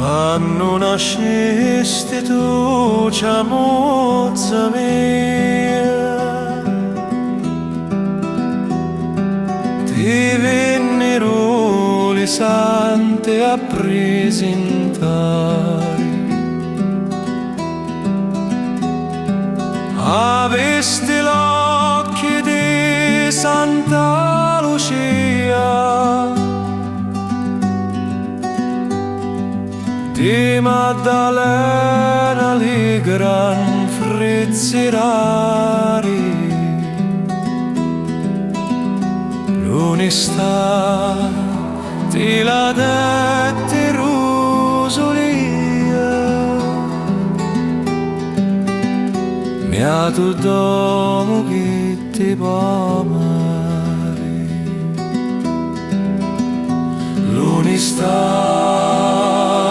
Quando nascesti tu, ciamozza mia, ti vennero le sante a presentare. Avesti l'occhio di Santa Lucia, di Maddalena li gran frizzi rari. L'onestà ti la dette Rosolia, beato domo che ti può amare. L'onestà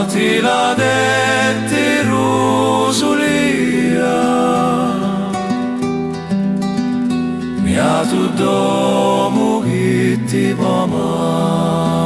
ti la dette Rosolia, beato domo che ti può amare.